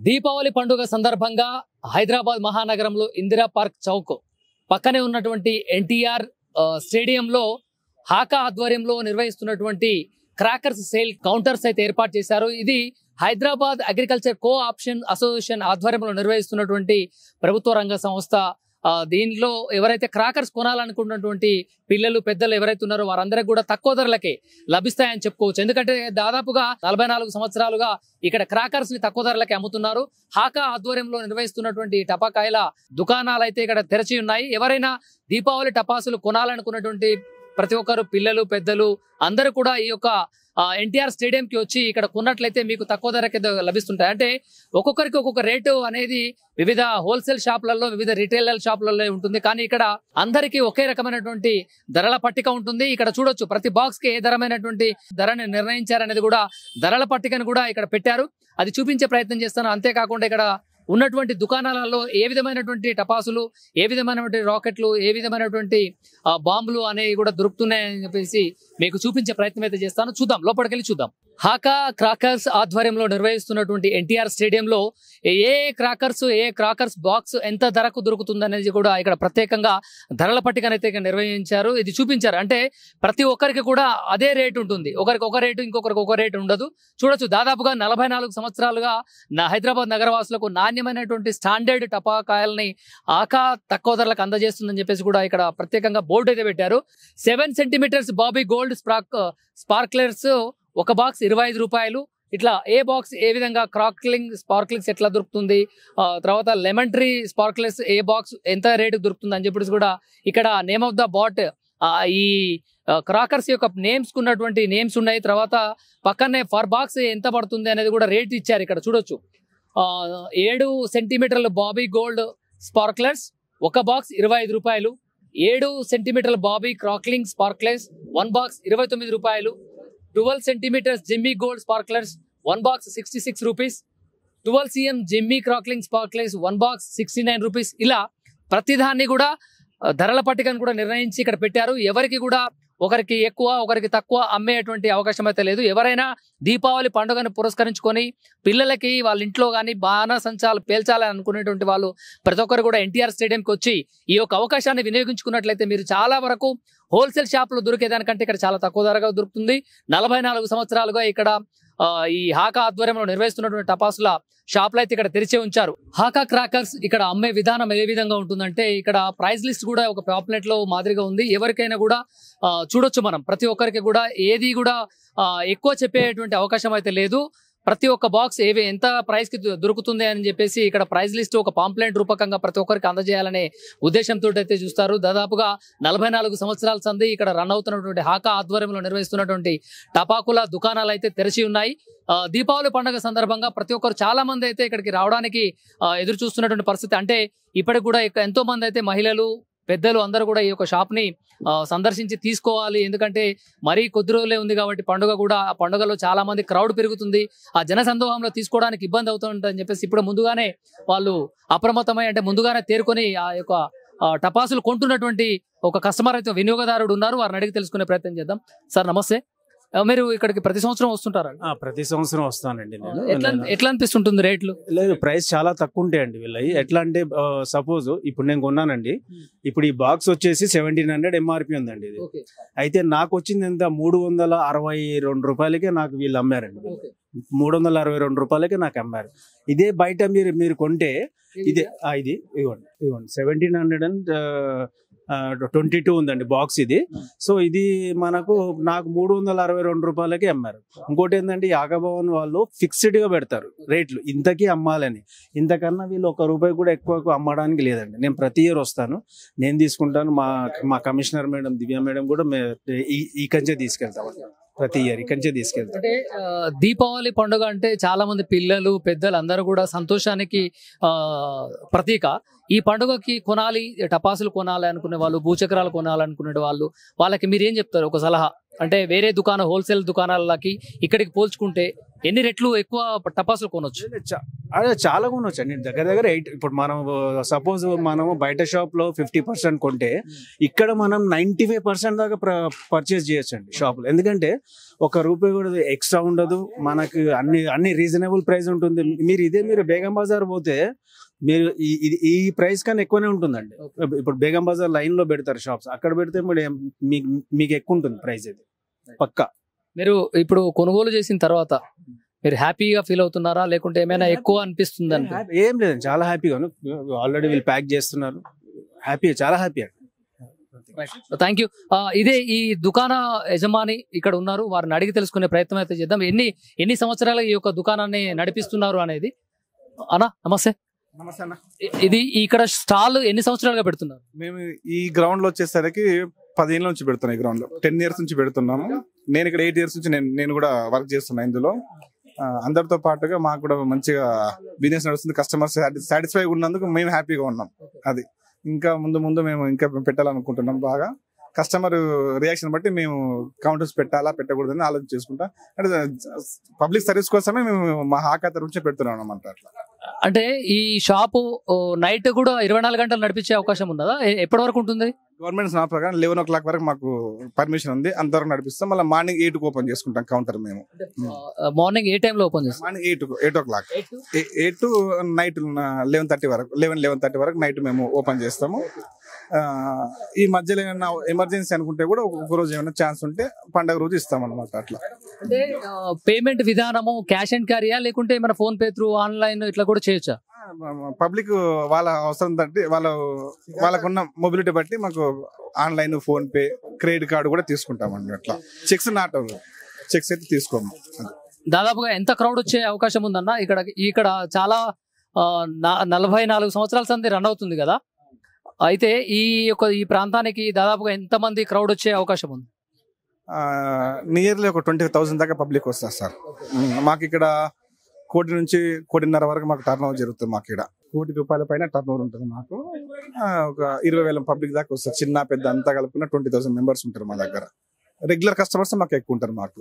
దీపావళి పండుగ సందర్భంగా హైదరాబాద్ మహానగరంలో ఇందిరా పార్క్ చౌక్ పక్కనే ఉన్నటువంటి ఎన్టీఆర్ స్టేడియంలో హాకా ఆధ్వర్యంలో నిర్వహిస్తున్నటువంటి క్రాకర్స్ సేల్ కౌంటర్స్ అయితే ఏర్పాటు చేశారు. ఇది Hyderabad agriculture co option association ఆధ్వర్యంలో నిర్వహిస్తున్నటువంటి ప్రభుత్వ రంగ సంస్థ. దీనిలో ఎవరైతే క్రాకర్స్ కొనాలనుకున్నటువంటి పిల్లలు పెద్దలు ఎవరైతే ఉన్నారో వారందరికీ కూడా తక్కువ ధరలకే లభిస్తాయని చెప్పుకోవచ్చు. ఎందుకంటే దాదాపుగా 44 సంవత్సరాలుగా ఇక్కడ క్రాకర్స్ ని తక్కువ ధరలకే అమ్ముతున్నారు. హాకా ఆధ్వర్యంలో నిర్వహిస్తున్నటువంటి టపాకాయల దుకాణాలు అయితే ఇక్కడ తెరచి ఉన్నాయి. ఎవరైనా దీపావళి టపాసులు కొనాలనుకున్నటువంటి ప్రతి ఒక్కరు పిల్లలు పెద్దలు అందరూ కూడా ఈ యొక్క ఎన్టీఆర్ స్టేడియం కి వచ్చి ఇక్కడ కొన్నట్లయితే మీకు తక్కువ ధరకే లభిస్తుంటాయి. అంటే ఒక్కొక్కరికి ఒక్కొక్క రేటు అనేది వివిధ హోల్సేల్ షాపులలో వివిధ రిటైల్ షాపులలో ఉంటుంది. కానీ ఇక్కడ అందరికీ ఒకే రకమైనటువంటి ధరల పట్టిక ఉంటుంది. ఇక్కడ చూడొచ్చు ప్రతి బాక్స్ కి ఏ ధరమైనటువంటి ధరని నిర్ణయించారనేది కూడా ధరల పట్టికను కూడా ఇక్కడ పెట్టారు. అది చూపించే ప్రయత్నం చేస్తాను. అంతేకాకుండా ఇక్కడ ఉన్నటువంటి దుకాణాలలో ఏ విధమైనటువంటి టపాసులు, ఏ విధమైనటువంటి రాకెట్లు, ఏ విధమైనటువంటి బాంబులు అనేవి కూడా దొరుకుతున్నాయని చెప్పేసి మీకు చూపించే ప్రయత్నం అయితే చేస్తాను. చూద్దాం, లోపలికెళ్ళి చూద్దాం. హాకా క్రాకర్స్ ఆధ్వర్యంలో నిర్వహిస్తున్నటువంటి ఎన్టీఆర్ స్టేడియంలో ఏ క్రాకర్స్ బాక్స్ ఎంత ధరకు దొరుకుతుంది అనేది కూడా ఇక్కడ ప్రత్యేకంగా ధరల పట్టికనైతే నిర్వహించారు. ఇది చూపించారు. అంటే ప్రతి ఒక్కరికి కూడా అదే రేటు ఉంటుంది. ఒకరికి ఒక రేటు, ఇంకొకరికి ఒక రేటు ఉండదు. చూడొచ్చు, దాదాపుగా 44 సంవత్సరాలుగా హైదరాబాద్ నగరవాసులకు నాణ్యమైనటువంటి స్టాండర్డ్ టపాకాయలని ఆకా తక్కువ ధరలకు అందజేస్తుందని చెప్పేసి కూడా ఇక్కడ ప్రత్యేకంగా బోర్డు అయితే పెట్టారు. 7 సెంటీమీటర్స్ బాబీ గోల్డ్ స్పార్క్లర్స్ ఒక బాక్స్ 25 రూపాయలు. ఇట్లా ఏ బాక్స్ ఏ విధంగా స్పార్క్లింగ్స్ ఎట్లా దొరుకుతుంది, తర్వాత లెమన్ ట్రీ స్పార్క్లర్స్ ఏ బాక్స్ ఎంత రేటు దొరుకుతుంది అని చెప్పేసి కూడా ఇక్కడ నేమ్ ఆఫ్ ద బాట్ ఈ క్రాకర్స్ యొక్క నేమ్స్ ఉన్నటువంటి నేమ్స్ ఉన్నాయి. తర్వాత పక్కనే ఫర్ బాక్స్ ఎంత పడుతుంది అనేది కూడా రేట్ ఇచ్చారు. ఇక్కడ చూడొచ్చు, 7 సెంటీమీటర్ల బాబీ గోల్డ్ స్పార్క్లర్స్ ఒక బాక్స్ 25 రూపాయలు. 7 సెంటీమీటర్ల బాబీ క్రాక్లింగ్ స్పార్క్లర్స్ 1 బాక్స్ 29 రూపాయలు. 12 centimetres Jimmy gold sparklers 1 box 66 rupees. 12 cm Jimmy crackling sparklers 1 box 69 rupees. ఇలా ప్రతిదాన్ని కూడా ధరల పట్టికను కూడా నిర్ణయించి ఇక్కడ పెట్టారు. ఎవరికి కూడా ఒకరికి ఎక్కువ ఒకరికి తక్కువ అమ్మేటువంటి అవకాశం అయితే లేదు. ఎవరైనా దీపావళి పండుగను పురస్కరించుకొని పిల్లలకి వాళ్ళ ఇంట్లో కానీ బాణసంచాలు పేల్చాలని అనుకునేటువంటి వాళ్ళు ప్రతి ఒక్కరు కూడా ఎన్టీఆర్ స్టేడియంకి వచ్చి ఈ యొక్క అవకాశాన్ని వినియోగించుకున్నట్లయితే మీరు చాలా వరకు హోల్సేల్ షాపులు దొరికేదానికంటే ఇక్కడ చాలా తక్కువ ధరగా దొరుకుతుంది. 44 సంవత్సరాలుగా ఇక్కడ ఈ హాకా ఆధ్వర్యంలో నిర్వహిస్తున్నటువంటి టపాసుల షాపులు అయితే ఇక్కడ తెరిచే ఉంచారు. హాకా క్రాకర్స్ ఇక్కడ అమ్మే విధానం ఏ విధంగా ఉంటుందంటే ఇక్కడ ప్రైస్ లిస్ట్ కూడా ఒక పాంప్లెట్ లో మాదిరిగా ఉంది. ఎవరికైనా కూడా చూడొచ్చు, మనం ప్రతి ఒక్కరికి కూడా ఏది కూడా ఎక్కువ చెప్పేటువంటి అవకాశం అయితే లేదు. ప్రతి ఒక్క బాక్స్ ఎంత ప్రైస్ కి దొరుకుతుంది అని చెప్పేసి ఇక్కడ ప్రైస్ లిస్ట్ ఒక పాంప్లెంట్ రూపకంగా ప్రతి ఒక్కరికి అందజేయాలనే ఉద్దేశంతో అయితే చూస్తారు. దాదాపుగా 44 సంవత్సరాల సంది ఇక్కడ రన్ అవుతున్నటువంటి హాకా ఆధ్వర్యంలో నిర్వహిస్తున్నటువంటి టపాకుల దుకాణాలు అయితే తెరిచి ఉన్నాయి. దీపావళి పండుగ సందర్భంగా ప్రతి ఒక్కరు చాలా మంది అయితే ఇక్కడికి రావడానికి ఎదురు చూస్తున్నటువంటి పరిస్థితి. అంటే ఇప్పటికి కూడా ఎంతో మంది అయితే మహిళలు పెద్దలు అందరూ కూడా ఈ యొక్క షాప్ ని సందర్శించి తీసుకోవాలి. ఎందుకంటే మరీ కొద్ది రోజులే ఉంది కాబట్టి పండుగ కూడా, ఆ పండుగలో చాలా మంది క్రౌడ్ పెరుగుతుంది. ఆ జన సందోహంలో తీసుకోవడానికి ఇబ్బంది అవుతుందని చెప్పేసి ఇప్పుడు ముందుగానే వాళ్ళు అప్రమత్తమై అంటే ముందుగానే తేరుకొని ఆ యొక్క టపాసులు కొంటున్నటువంటి ఒక కస్టమర్ అయితే వినియోగదారుడు ఉన్నారు. వారిని అడిగి తెలుసుకునే ప్రయత్నం చేద్దాం. సార్ నమస్తే, మీరు ఇక్కడికి ప్రతి సంవత్సరం వస్తుంటారా? ప్రతి సంవత్సరం వస్తానండి నేను. ఎట్లా అనిపిస్తుంటుంది రేట్లు? లేదు, ప్రైస్ చాలా తక్కువ ఉంటాయండి వీళ్ళవి. ఎట్లా అంటే సపోజ్ ఇప్పుడు నేను కొన్నానండి, ఇప్పుడు ఈ బాక్స్ వచ్చేసి 1700 ఎంఆర్పి ఉందండి. ఇది అయితే నాకు వచ్చింది ఎంత, 362 రూపాయలకే నాకు వీళ్ళు అమ్మారండి. 362 రూపాయలకే నాకు అమ్మారు. ఇదే బయట మీరు కొంటే ఇదే ఇది ఇవ్వండి 1722 ఉందండి బాక్స్ ఇది. సో ఇది నాకు 362 రూపాయలకి అమ్మారు. ఇంకోటి ఏంటంటే యాగభవన్ వాళ్ళు ఫిక్స్డ్ గా పెడతారు రేట్లు, ఇంతకీ అమ్మాలని. ఇంతకన్నా వీళ్ళు 1 రూపాయి కూడా ఎక్కువ అమ్మడానికి లేదండి. నేను ప్రతి ఇయర్ వస్తాను, నేను తీసుకుంటాను. మా కమిషనర్ మేడం దివ్య మేడం కూడా ఈ కంచే తీసుకెళ్తాం ప్రతి ఇయర్, ఇక్కడి తీసుకెళ్తాం. అంటే దీపావళి పండుగ అంటే చాలా మంది పిల్లలు పెద్దలు అందరూ కూడా సంతోషానికి ప్రతీక. ఈ పండుగకి కొనాలి, టపాసులు కొనాలి అనుకునే వాళ్ళు, భూచక్రాలు కొనాలనుకునే వాళ్ళకి మీరు ఏం చెప్తారు ఒక సలహా? అంటే వేరే హోల్సేల్ దుకాణాలకి ఇక్కడికి పోల్చుకుంటే ఎన్ని రెట్లు ఎక్కువ టపాసులు కొనొచ్చు? అదే చాలా కొనవచ్చు అండి. దగ్గర దగ్గర 8. ఇప్పుడు మనం సపోజ్ మనం బయట షాప్ లో 50% కొంటే ఇక్కడ మనం 95% దాకా పర్చేస్ చేయొచ్చు అండి షాప్ లో. ఎందుకంటే ₹1 కూడా ఎక్స్ట్రా ఉండదు మనకు, అన్ని రీజనబుల్ ప్రైస్ ఉంటుంది. మీరు బేగం బజార్ పోతే మీరు ఈ ప్రైస్ కన్నా ఎక్కువనే ఉంటుందండి. ఇప్పుడు బేగం బజార్ లైన్ లో పెడతారు షాప్స్, అక్కడ పెడితే మీకు ఎక్కువ ఉంటుంది ప్రైస్. ఇది పక్కా. మీరు ఇప్పుడు కొనుగోలు చేసిన తర్వాత మీరు హ్యాపీగా ఫీల్ అవుతున్నారా, లేకుంటే ఏమైనా ఎక్కువ అనిపిస్తుందని? ఏం లేదండి, చాలా హ్యాపీగా. ఆల్రెడీ వీళ్ళు ప్యాక్ చేస్తున్నారు, హ్యాపీ, చాలా హ్యాపీ అండి. Thank you. ఇదే ఈ దుకాణ యజమాని ఇక్కడ ఉన్నారు, వారిని అడిగి తెలుసుకునే ప్రయత్నం అయితే చేద్దాం. ఎన్ని సంవత్సరాలు ఈ యొక్క దుకాణాన్ని నడిపిస్తున్నారు అనేది. అన్నా నమస్తే. నమస్తే అన్న. ఇది ఇక్కడ స్టాల్ ఎన్ని సంవత్సరాలుగా పెడుతున్నారు? మేము ఈ గ్రౌండ్ లో వచ్చేసరికి 10 ఏళ్ళ నుంచి పెడుతున్నాం. ఈ గ్రౌండ్ లో 10 years నుంచి పెడుతున్నాము. నేను ఇక్కడ 8 years నుంచి నేను కూడా వర్క్ చేస్తున్నా ఇందులో. అందరితో పాటుగా మాకు కూడా మంచిగా బిజినెస్ నడుస్తుంది. కస్టమర్స్ సాటిస్ఫై ఉన్నందుకు మేము హ్యాపీగా ఉన్నాం. అది ఇంకా ముందు మేము ఇంకా పెట్టాలనుకుంటున్నాం. బాగా కస్టమర్ రియాక్షన్ బట్టి మేము కౌంటర్స్ పెట్టాలా పెట్టకూడదని ఆలోచన చేసుకుంటాం. అంటే పబ్లిక్ సర్వీస్ కోసమే మేము మా హాకా తరఫు పెడుతున్నాం అన్నమాట. అట్లా అంటే ఈ షాపు నైట్ కూడా 24 గంటలు నడిపించే అవకాశం ఉన్నదా? ఎప్పటి వరకు ఉంటుంది? గవర్నమెంట్ నా ప్రకారం 11 o'clock వరకు మాకు పర్మిషన్ ఉంది. అంతవరకు నడిపిస్తాం. మళ్ళీ మార్నింగ్ 8 ఓపెన్ చేసుకుంటాం కౌంటర్. మేము మార్నింగ్ ఏ టైంలో ఓపెన్ చేస్తాం? మార్నింగ్ 8 o'clock 8 to నైట్ 11:30 వరకు 11:30 వరకు నైట్ మేము ఓపెన్ చేస్తాము. ఈ మధ్యలో ఏమైనా ఎమర్జెన్సీ అనుకుంటే కూడా ఒక రోజు ఏమైనా ఛాన్స్ ఉంటే పండగ రోజు ఇస్తాం అనమాట. అట్లా అంటే పేమెంట్ విధానము క్యాష్ అండ్ క్యారీయా, లేకుంటే మన ఫోన్ పే త్రూ ఆన్లైన్ ఇట్లా కూడా చేయొచ్చా? పబ్లిక్ వాళ్ళ అవసరం బట్టి వాళ్ళకున్న మొబిలిటీ బట్టి మాకు online, phone pay, credit card కూడా తీసుకుంటామండి. అట్లా చెక్స్ అయితే తీసుకోము. దాదాపుగా ఎంత క్రౌడ్ వచ్చే అవకాశం ఉందన్న? ఇక్కడ చాలా 44 సంవత్సరాల సంది రన్ అవుతుంది కదా. అయితే ఈ ప్రాంతానికి దాదాపుగా ఎంత మంది క్రౌడ్ వచ్చే అవకాశం ఉంది? నియర్లీ ఒక 20,000 దాకా పబ్లిక్ వస్తారు సార్. మాకు ఇక్కడ 1 నుంచి 1.5 వరకు మాకు టర్న్ ఓవర్ జరుగుతుంది. మాకు ఇక్కడ ₹1 పైన టర్న్ ఓవర్ ఉంటుంది. మాకు ఒక 20,000 పబ్లిక్ దాకా వస్తారు. చిన్న పెద్ద అంతా కలుపుకున్న 20,000 మెంబర్స్ ఉంటారు మా దగ్గర. రెగ్యులర్ కస్టమర్స్ మాకు ఎక్కువ ఉంటారు. మాకు